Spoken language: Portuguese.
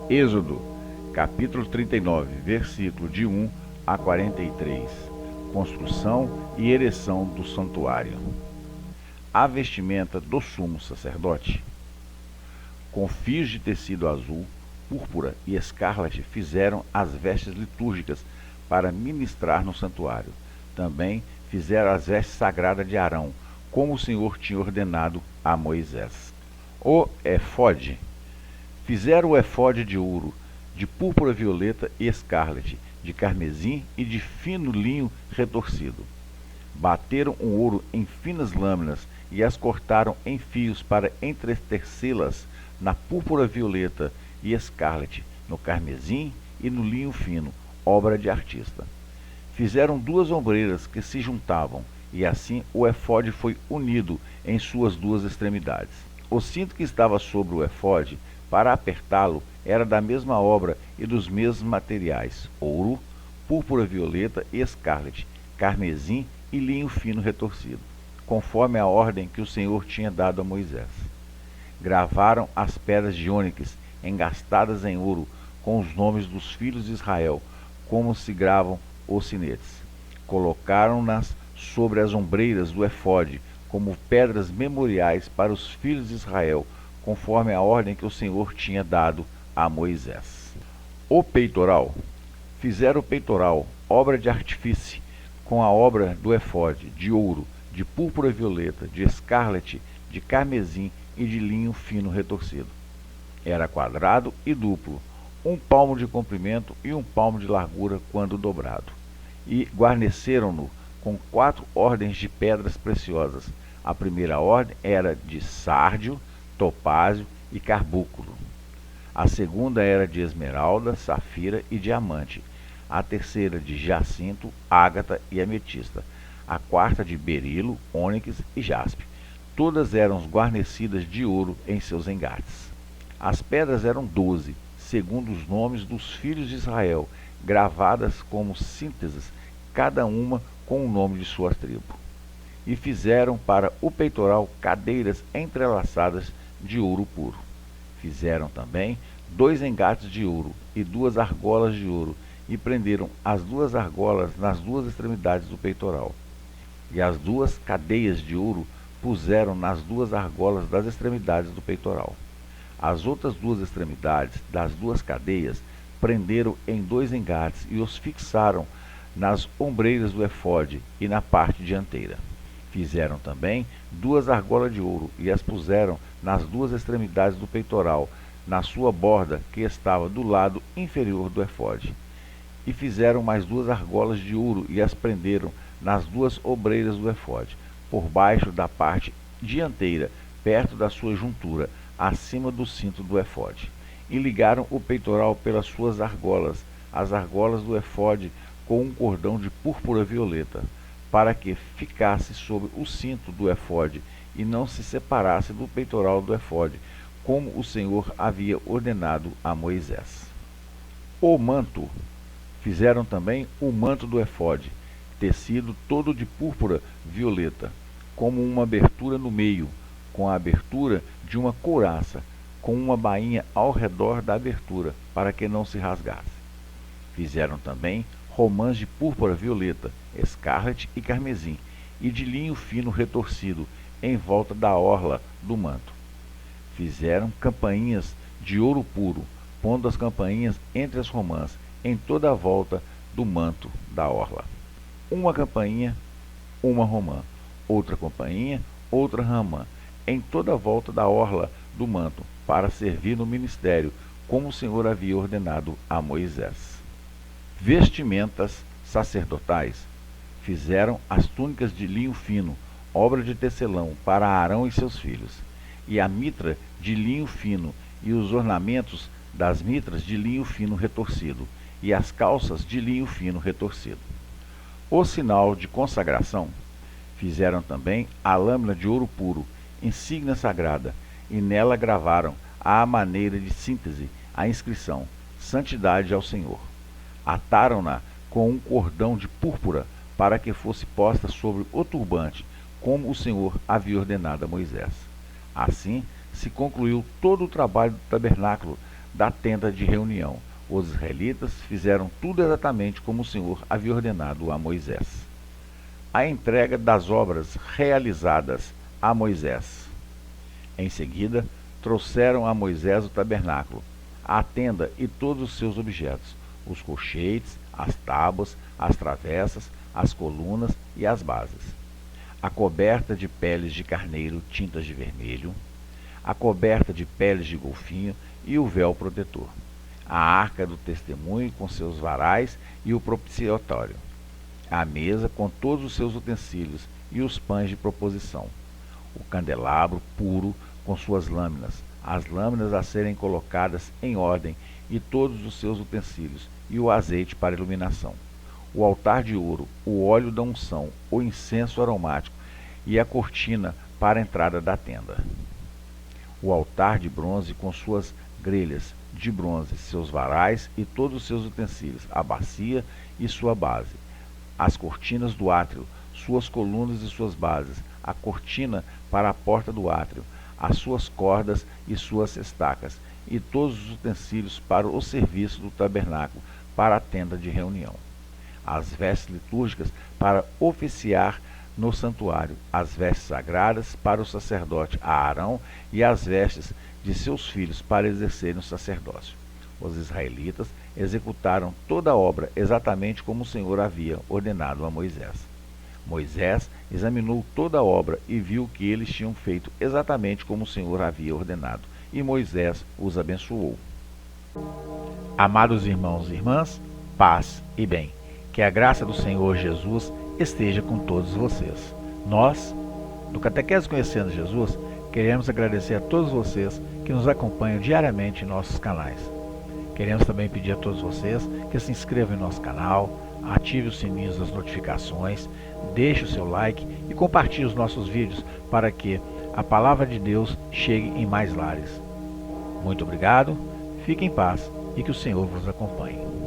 Êxodo, capítulo 39, versículo de 1 a 43. Construção e ereção do santuário. A vestimenta do sumo sacerdote. Com fios de tecido azul, púrpura e escarlate fizeram as vestes litúrgicas para ministrar no santuário. Também fizeram as vestes sagradas de Arão, como o Senhor tinha ordenado a Moisés. O efode. Fizeram o efode de ouro, de púrpura violeta e escarlate, de carmesim e de fino linho retorcido. Bateram o ouro em finas lâminas e as cortaram em fios para entretecê-las na púrpura violeta e escarlate, no carmesim e no linho fino, obra de artista. Fizeram duas ombreiras que se juntavam, e assim o efode foi unido em suas duas extremidades. O cinto que estava sobre o efode, para apertá-lo, era da mesma obra e dos mesmos materiais: ouro, púrpura violeta e escarlate, carmesim e linho fino retorcido, conforme a ordem que o Senhor tinha dado a Moisés. Gravaram as pedras de ônix engastadas em ouro com os nomes dos filhos de Israel, como se gravam os sinetes. Colocaram-nas sobre as ombreiras do efode como pedras memoriais para os filhos de Israel, conforme a ordem que o Senhor tinha dado a Moisés. O peitoral. Fizeram o peitoral, obra de artífice, com a obra do efode, de ouro, de púrpura violeta, de escarlate, de carmesim e de linho fino retorcido. Era quadrado e duplo, 1 palmo de comprimento e 1 palmo de largura quando dobrado. E guarneceram-no com 4 ordens de pedras preciosas. A primeira ordem era de sárdio, topázio e carbúnculo. A segunda era de esmeralda, safira e diamante. A terceira de jacinto, ágata e ametista. A quarta de berilo, ônix e jaspe. Todas eram guarnecidas de ouro em seus engates. As pedras eram 12, segundo os nomes dos filhos de Israel, gravadas como sínteses, cada uma com o nome de sua tribo. E fizeram para o peitoral cadeiras entrelaçadas de ouro puro. Fizeram também 2 engates de ouro e 2 argolas de ouro, e prenderam as 2 argolas nas 2 extremidades do peitoral. E as 2 cadeias de ouro puseram nas 2 argolas das extremidades do peitoral. As outras 2 extremidades das 2 cadeias prenderam em 2 engates e os fixaram nas ombreiras do efode e na parte dianteira. Fizeram também 2 argolas de ouro e as puseram nas 2 extremidades do peitoral, na sua borda que estava do lado inferior do efode. E fizeram mais 2 argolas de ouro e as prenderam nas 2 ombreiras do efode, por baixo da parte dianteira, perto da sua juntura, acima do cinto do efode. E ligaram o peitoral pelas suas argolas, as argolas do efode, com um cordão de púrpura violeta, para que ficasse sobre o cinto do efode e não se separasse do peitoral do efode, como o Senhor havia ordenado a Moisés. O manto. Fizeram também o manto do efode, tecido todo de púrpura violeta, como uma abertura no meio, com a abertura de uma couraça, com uma bainha ao redor da abertura, para que não se rasgasse. Fizeram também romãs de púrpura violeta, escarlate e carmesim, e de linho fino retorcido, em volta da orla do manto. Fizeram campainhas de ouro puro, pondo as campainhas entre as romãs, em toda a volta do manto da orla. Uma campainha, uma romã, outra campainha, outra romã, em toda a volta da orla do manto, para servir no ministério, como o Senhor havia ordenado a Moisés. Vestimentas sacerdotais. Fizeram as túnicas de linho fino, obra de tecelão, para Arão e seus filhos, e a mitra de linho fino, e os ornamentos das mitras de linho fino retorcido, e as calças de linho fino retorcido. O sinal de consagração. Fizeram também a lâmina de ouro puro, insígnia sagrada, e nela gravaram, à maneira de síntese, a inscrição: Santidade ao Senhor. Ataram-na com um cordão de púrpura, para que fosse posta sobre o turbante, como o Senhor havia ordenado a Moisés. Assim se concluiu todo o trabalho do tabernáculo, da tenda de reunião. Os israelitas fizeram tudo exatamente como o Senhor havia ordenado a Moisés. A entrega das obras realizadas a Moisés. Em seguida, trouxeram a Moisés o tabernáculo, a tenda e todos os seus objetos, os colchetes, as tábuas, as travessas, as colunas e as bases, a coberta de peles de carneiro tintas de vermelho, a coberta de peles de golfinho e o véu protetor, a arca do testemunho com seus varais e o propiciatório, a mesa com todos os seus utensílios e os pães de proposição, o candelabro puro com suas lâminas, as lâminas a serem colocadas em ordem e todos os seus utensílios, e o azeite para iluminação, o altar de ouro, o óleo da unção, o incenso aromático e a cortina para a entrada da tenda. O altar de bronze com suas grelhas de bronze, seus varais e todos os seus utensílios, a bacia e sua base, as cortinas do átrio, suas colunas e suas bases, a cortina para a porta do átrio, as suas cordas e suas estacas, e todos os utensílios para o serviço do tabernáculo, para a tenda de reunião. As vestes litúrgicas para oficiar no santuário, as vestes sagradas para o sacerdote Aarão e as vestes de seus filhos para exercerem o sacerdócio. Os israelitas executaram toda a obra exatamente como o Senhor havia ordenado a Moisés. Moisés examinou toda a obra e viu que eles tinham feito exatamente como o Senhor havia ordenado, e Moisés os abençoou. Amados irmãos e irmãs, paz e bem. Que a graça do Senhor Jesus esteja com todos vocês. Nós, do Catequese Conhecendo Jesus, queremos agradecer a todos vocês que nos acompanham diariamente em nossos canais. Queremos também pedir a todos vocês que se inscrevam em nosso canal, ative os sininhos das notificações, deixe o seu like e compartilhe os nossos vídeos para que a palavra de Deus chegue em mais lares. Muito obrigado, fique em paz e que o Senhor vos acompanhe.